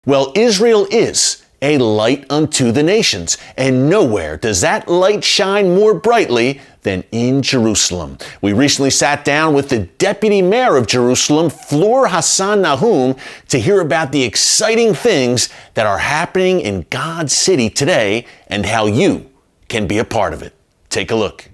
Well, Israel is a light unto the nations, and nowhere does that light shine more brightly than in Jerusalem. We recently sat down with the Deputy Mayor of Jerusalem, Fleur Hassan Nahum, to hear about the exciting things that are happening in God's city today and how you can be a part of it. Take a look.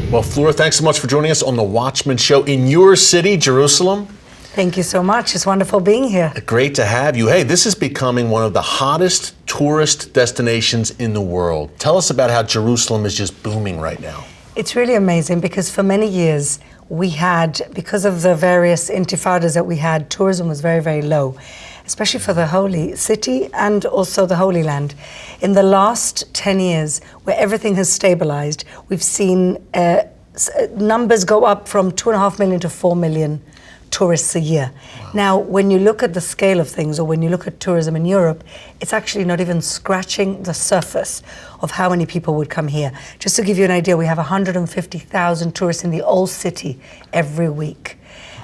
Well, Fleur, thanks so much for joining us on the Watchman Show in your city, Jerusalem. Thank you so much. It's wonderful being here. Great to have you. Hey, this is becoming one of the hottest tourist destinations in the world. Tell us about how Jerusalem is just booming right now. It's really amazing because for many years we had, because of the various intifadas that we had, tourism was very, very low, especially for the Holy City and also the Holy Land. In the last 10 years, where everything has stabilized, we've seen numbers go up from 2.5 million to 4 million tourists a year. Wow. Now, when you look at the scale of things, or when you look at tourism in Europe, it's actually not even scratching the surface of how many people would come here. Just to give you an idea, we have 150,000 tourists in the old city every week.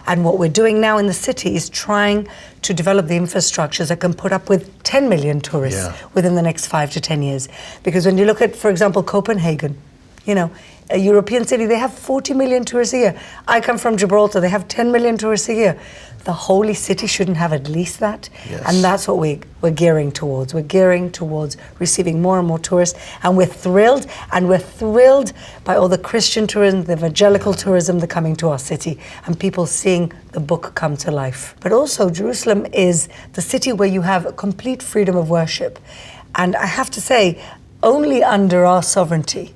And what we're doing now in the city is trying to develop the infrastructures that can put up with 10 million tourists within the next 5 to 10 years. Because when you look at, for example, Copenhagen, you know, a European city, they have 40 million tourists a year. I come from Gibraltar, they have 10 million tourists a year. The holy city shouldn't have at least that. Yes. And that's what we're gearing towards. We're gearing towards receiving more and more tourists. And we're thrilled by all the Christian tourism, the evangelical tourism that are coming to our city, and people seeing the book come to life. But also, Jerusalem is the city where you have complete freedom of worship. And I have to say, only under our sovereignty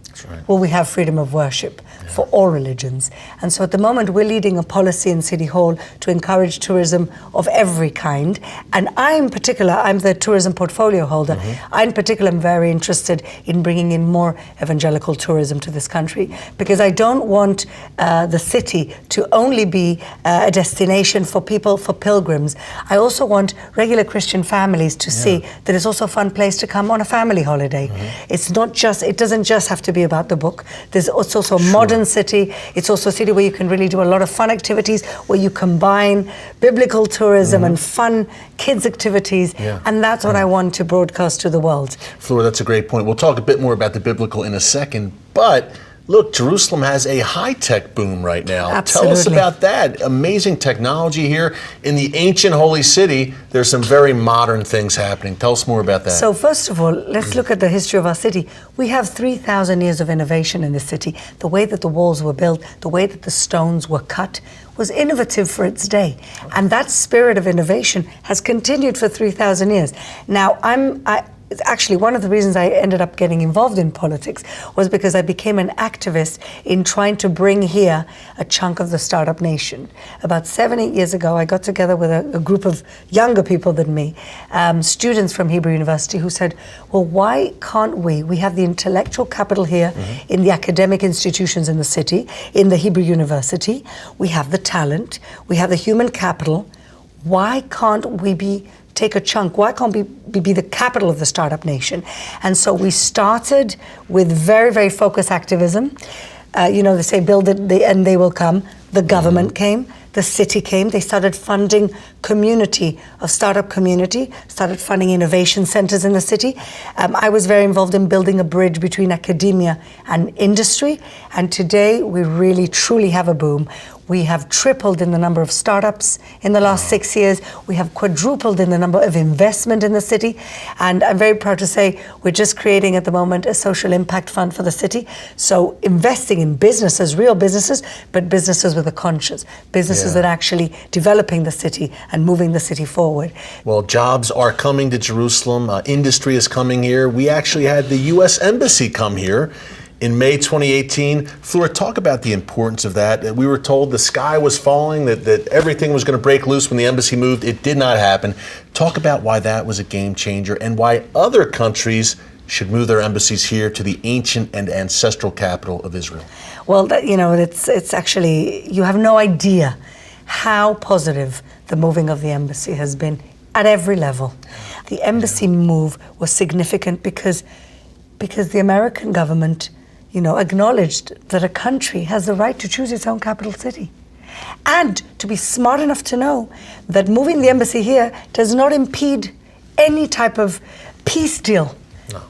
will we have freedom of worship for all religions. And so at the moment we're leading a policy in City Hall to encourage tourism of every kind. And I in particular, I'm the tourism portfolio holder. I in particular am very interested in bringing in more evangelical tourism to this country, because I don't want the city to only be a destination for people, for pilgrims. I also want regular Christian families to see that it's also a fun place to come on a family holiday. It's not just, it doesn't just have to be about the book. There's also a modern city. It's also a city where you can really do a lot of fun activities, where you combine biblical tourism and fun kids activities. And that's what I want to broadcast to the world. Fleur, that's a great point. We'll talk a bit more about the biblical in a second, but look, Jerusalem has a high-tech boom right now. Absolutely. Tell us about that. Amazing technology here in the ancient holy city. There's some very modern things happening. Tell us more about that. So first of all, let's look at the history of our city. We have 3,000 years of innovation in the city. The way that the walls were built, the way that the stones were cut, was innovative for its day. And that spirit of innovation has continued for 3,000 years. Now, actually, one of the reasons I ended up getting involved in politics was because I became an activist in trying to bring here a chunk of the startup nation. About 7-8 years ago, I got together with a group of younger people than me, students from Hebrew University, who said, well, why can't we have the intellectual capital here in the academic institutions in the city, in the Hebrew University, we have the talent, we have the human capital, why can't we take a chunk? Why can't we be the capital of the startup nation? And so we started with very, very focused activism. They say build it and they will come. The government came, the city came, they started funding startup community, started funding innovation centers in the city. I was very involved in building a bridge between academia and industry. And today we really, truly have a boom. We have tripled in the number of startups in the last 6 years. We have quadrupled in the number of investment in the city. And I'm very proud to say we're just creating at the moment a social impact fund for the city. So investing in businesses, real businesses, but businesses with a conscience, businesses that are actually developing the city and moving the city forward. Well, jobs are coming to Jerusalem. Industry is coming here. We actually had the U.S. Embassy come here in May 2018. Fleur, talk about the importance of that. We were told the sky was falling, that everything was going to break loose when the embassy moved. It did not happen. Talk about why that was a game changer and why other countries should move their embassies here to the ancient and ancestral capital of Israel. Well, it's actually, you have no idea how positive the moving of the embassy has been at every level. The embassy move was significant because the American government acknowledged that a country has the right to choose its own capital city. And to be smart enough to know that moving the embassy here does not impede any type of peace deal. No.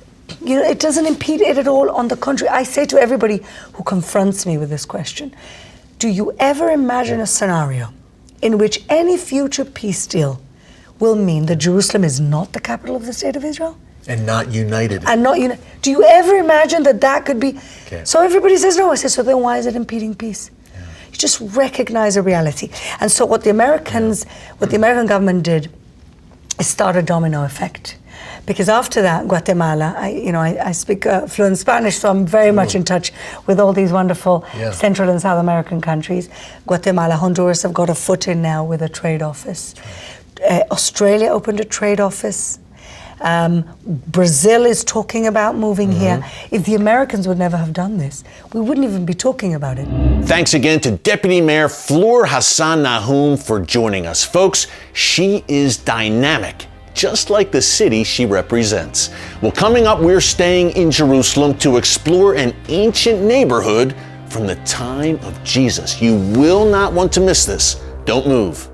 You know, it doesn't impede it at all. On the contrary, I say to everybody who confronts me with this question, do you ever imagine a scenario in which any future peace deal will mean that Jerusalem is not the capital of the state of Israel? And not united. And not united. Do you ever imagine that that could be? Okay. So everybody says no. I say, so then why is it impeding peace? Yeah. You just recognize a reality. And so what the American government did is start a domino effect. Because after that, Guatemala, I speak fluent Spanish, so I'm very much in touch with all these wonderful Central and South American countries. Guatemala, Honduras have got a foot in now with a trade office. Australia opened a trade office. Brazil is talking about moving here. If the Americans would never have done this, we wouldn't even be talking about it. Thanks again to Deputy Mayor Fleur Hassan Nahum for joining us. Folks, she is dynamic, just like the city she represents. Well, coming up, we're staying in Jerusalem to explore an ancient neighborhood from the time of Jesus. You will not want to miss this. Don't move.